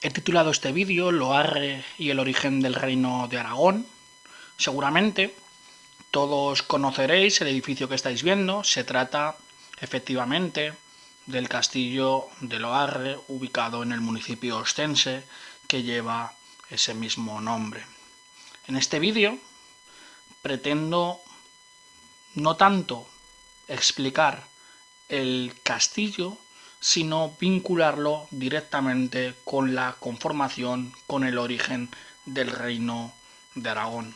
He titulado este vídeo Loarre y el origen del reino de Aragón. Seguramente todos conoceréis el edificio que estáis viendo. Se trata, efectivamente, del castillo de Loarre, ubicado en el municipio ostense, que lleva ese mismo nombre. En este vídeo pretendo no tanto explicar el castillo, sino vincularlo directamente con la conformación, con el origen del reino de Aragón.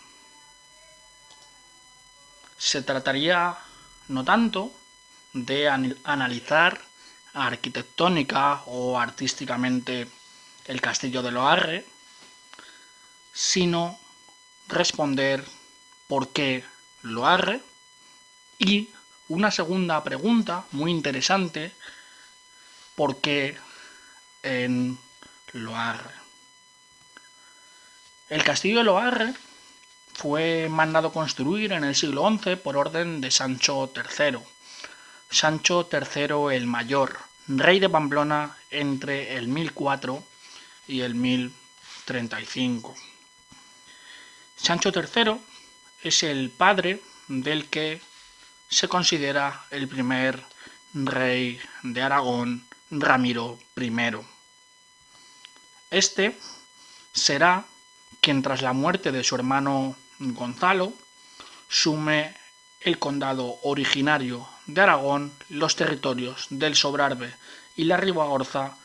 Se trataría no tanto de analizar arquitectónica o artísticamente el castillo de Loarre, sino responder por qué Loarre y una segunda pregunta muy interesante: ¿por qué en Loarre? El castillo de Loarre fue mandado construir en el siglo XI por orden de Sancho III. Sancho III el Mayor, rey de Pamplona entre el 1004 y el 1035. Sancho III es el padre del que se considera el primer rey de Aragón, Ramiro I. Este será quien, tras la muerte de su hermano Gonzalo, sume el condado originario de Aragón, los territorios del Sobrarbe y la Ribagorza,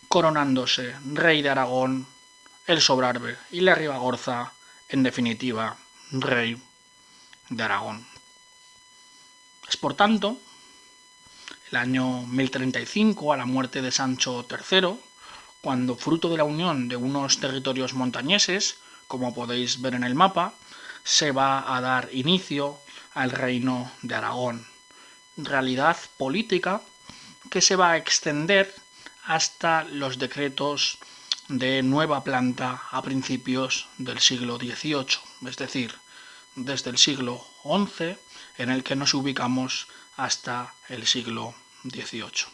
coronándose rey de Aragón, el Sobrarbe y la Ribagorza, en definitiva, rey de Aragón. Es, por tanto, el año 1035, a la muerte de Sancho III, cuando, fruto de la unión de unos territorios montañeses, como podéis ver en el mapa, se va a dar inicio al reino de Aragón, realidad política que se va a extender hasta los decretos de nueva planta a principios del siglo XVIII, es decir, desde el siglo XI, en el que nos ubicamos, hasta el siglo XVIII.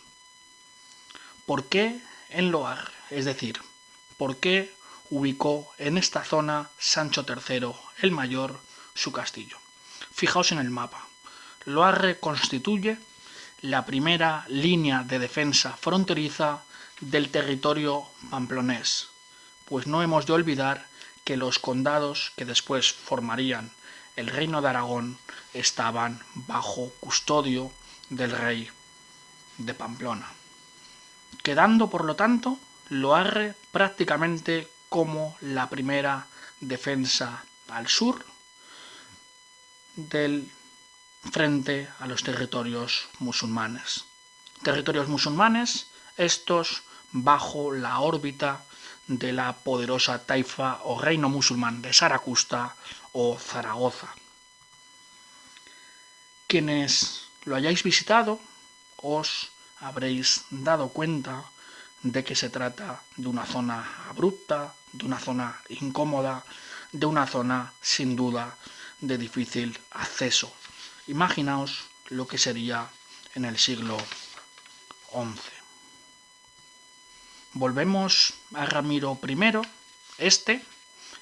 ¿Por qué en Loarre? Es decir, ¿por qué ubicó en esta zona Sancho III el Mayor su castillo? Fijaos en el mapa. Loarre constituye la primera línea de defensa fronteriza del territorio pamplonés, pues no hemos de olvidar que los condados que después formarían el reino de Aragón estaban bajo custodio del rey de Pamplona, quedando, por lo tanto, Loarre prácticamente como la primera defensa al sur del frente a los territorios musulmanes. Territorios musulmanes, estos bajo la órbita de la poderosa taifa o reino musulmán de Saracusta o Zaragoza. Quienes lo hayáis visitado os habréis dado cuenta de que se trata de una zona abrupta, de una zona incómoda, de una zona sin duda de difícil acceso. Imaginaos lo que sería en el siglo XI. Volvemos a Ramiro I,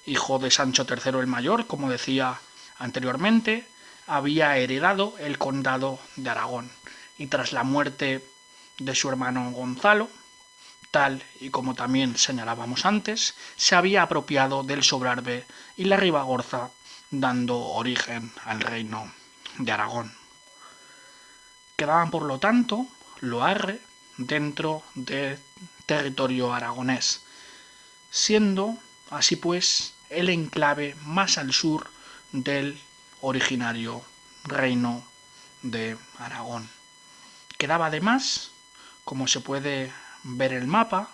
hijo de Sancho III el Mayor, como decía anteriormente, había heredado el condado de Aragón, y tras la muerte de su hermano Gonzalo, tal y como también señalábamos antes, se había apropiado del Sobrarbe y la Ribagorza, dando origen al reino de Aragón. Quedaban, por lo tanto, Loarre dentro del territorio aragonés, siendo así pues el enclave más al sur del originario reino de Aragón. Quedaba además, como se puede ver en el mapa,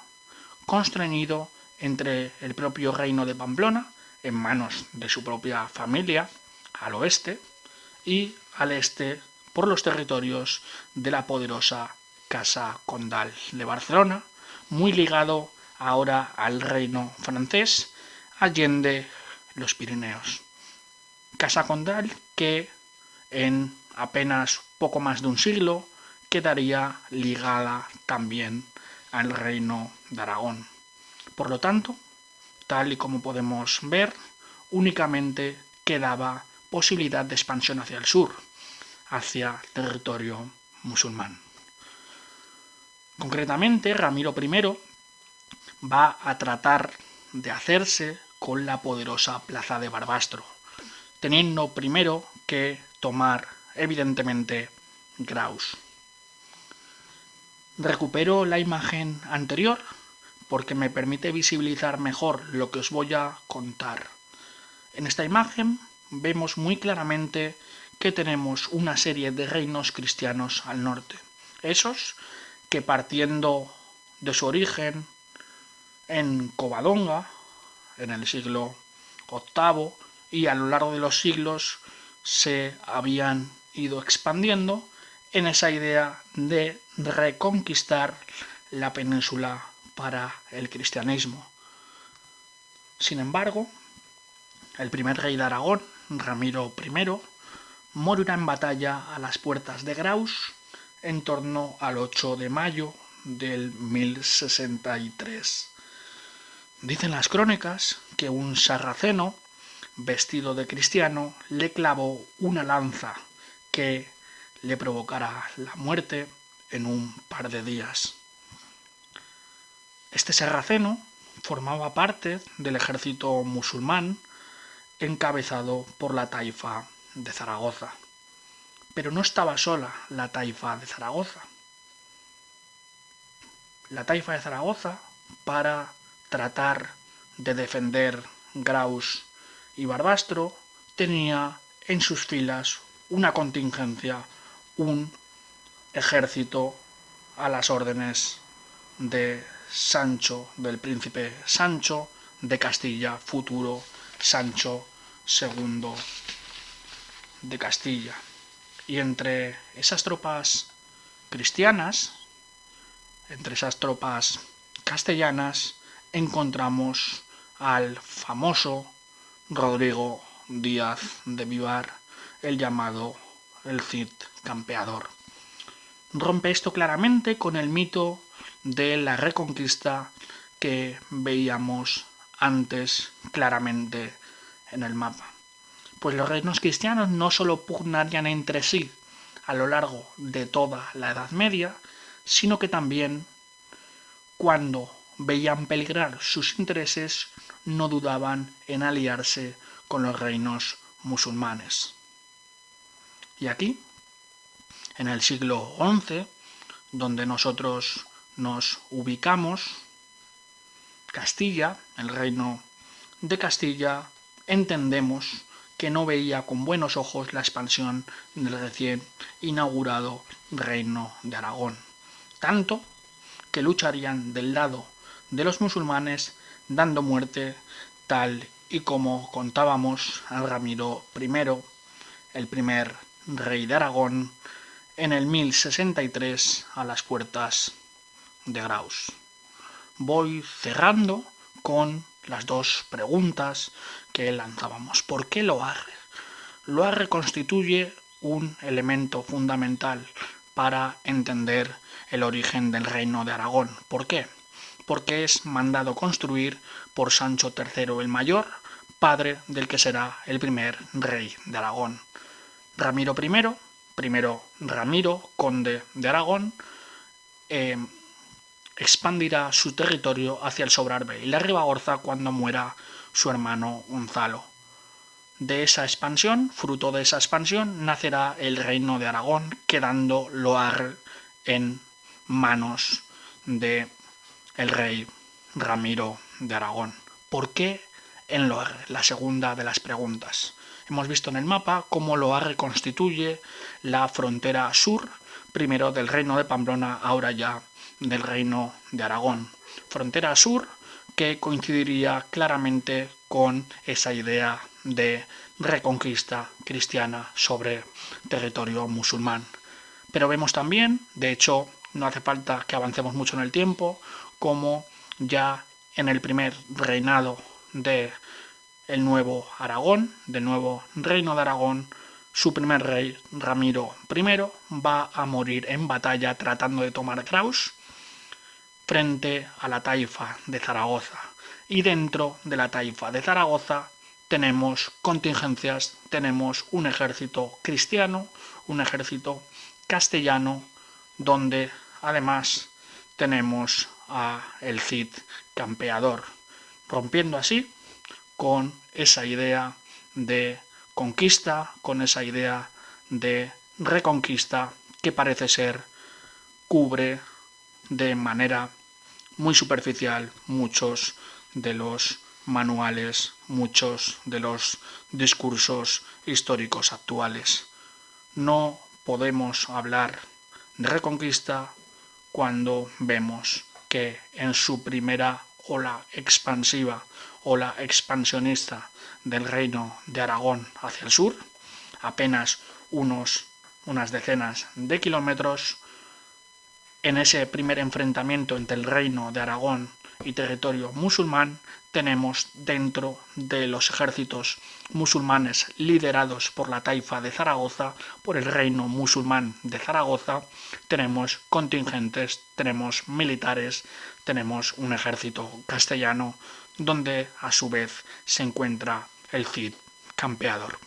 constreñido entre el propio reino de Pamplona, en manos de su propia familia, al oeste, y al este por los territorios de la poderosa Casa Condal de Barcelona, muy ligado ahora al reino francés, allende los Pirineos. Casa Condal que en apenas poco más de un siglo quedaría ligada también al reino de Aragón. Por lo tanto, tal y como podemos ver, únicamente quedaba posibilidad de expansión hacia el sur, hacia territorio musulmán. Concretamente, Ramiro I va a tratar de hacerse con la poderosa plaza de Barbastro, teniendo primero que tomar, evidentemente, Graus. Recupero la imagen anterior porque me permite visibilizar mejor lo que os voy a contar. En esta imagen vemos muy claramente que tenemos una serie de reinos cristianos al norte. Esos que, partiendo de su origen en Covadonga, en el siglo VIII, y a lo largo de los siglos se habían ido expandiendo en esa idea de reconquistar la península para el cristianismo. Sin embargo, el primer rey de Aragón, Ramiro I, morirá en batalla a las puertas de Graus en torno al 8 de mayo del 1063. Dicen las crónicas que un sarraceno, vestido de cristiano, le clavó una lanza que le provocará la muerte en un par de días. Este sarraceno formaba parte del ejército musulmán encabezado por la taifa de Zaragoza. Pero no estaba sola la taifa de Zaragoza. La taifa de Zaragoza, para tratar de defender Graus y Barbastro, tenía en sus filas una contingencia, un ejército a las órdenes de Sancho, del príncipe Sancho de Castilla, futuro Sancho II de Castilla. Y entre esas tropas cristianas, entre esas tropas castellanas, encontramos al famoso Rodrigo Díaz de Vivar, el llamado el Cid Campeador. Rompe esto claramente con el mito de la reconquista que veíamos antes claramente en el mapa. Pues los reinos cristianos no solo pugnarían entre sí a lo largo de toda la Edad Media, sino que también, cuando veían peligrar sus intereses, no dudaban en aliarse con los reinos musulmanes. Y aquí, en el siglo XI, donde nosotros nos ubicamos, Castilla, el reino de Castilla, entendemos que no veía con buenos ojos la expansión del recién inaugurado reino de Aragón. Tanto que lucharían del lado de los musulmanes, dando muerte, tal y como contábamos, a Ramiro I, el primer rey de Aragón, en el 1063 a las puertas de Graus. Voy cerrando con las dos preguntas que lanzábamos. ¿Por qué Loarre? Loarre constituye un elemento fundamental para entender el origen del reino de Aragón. ¿Por qué? Porque es mandado construir por Sancho III el Mayor, padre del que será el primer rey de Aragón. Ramiro I, primero Ramiro, conde de Aragón, expandirá su territorio hacia el Sobrarbe y la Ribagorza cuando muera su hermano Gonzalo. De esa expansión, fruto de esa expansión, nacerá el reino de Aragón, quedando Loarre en manos de el rey Ramiro de Aragón. ¿Por qué en Loarre? La segunda de las preguntas. Hemos visto en el mapa cómo Loarre constituye la frontera sur, primero del reino de Pamplona, ahora ya del reino de Aragón. Frontera sur que coincidiría claramente con esa idea de reconquista cristiana sobre territorio musulmán. Pero vemos también, de hecho, no hace falta que avancemos mucho en el tiempo, como ya en el primer reinado de el nuevo Aragón, del nuevo reino de Aragón, su primer rey, Ramiro I, va a morir en batalla tratando de tomar Graus. frente a la taifa de Zaragoza. Y dentro de la taifa de Zaragoza tenemos contingencias, tenemos un ejército cristiano, un ejército castellano, donde además tenemos a el Cid campeador, rompiendo así con esa idea de conquista, con esa idea de reconquista que parece ser cubre de manera muy superficial muchos de los manuales, muchos de los discursos históricos actuales. No podemos hablar de reconquista cuando vemos que en su primera ola expansiva, ola expansionista del reino de Aragón hacia el sur, apenas unas decenas de kilómetros, en ese primer enfrentamiento entre el reino de Aragón y territorio musulmán, tenemos dentro de los ejércitos musulmanes liderados por la taifa de Zaragoza, por el reino musulmán de Zaragoza, tenemos contingentes, tenemos militares, tenemos un ejército castellano, donde a su vez se encuentra el Cid campeador.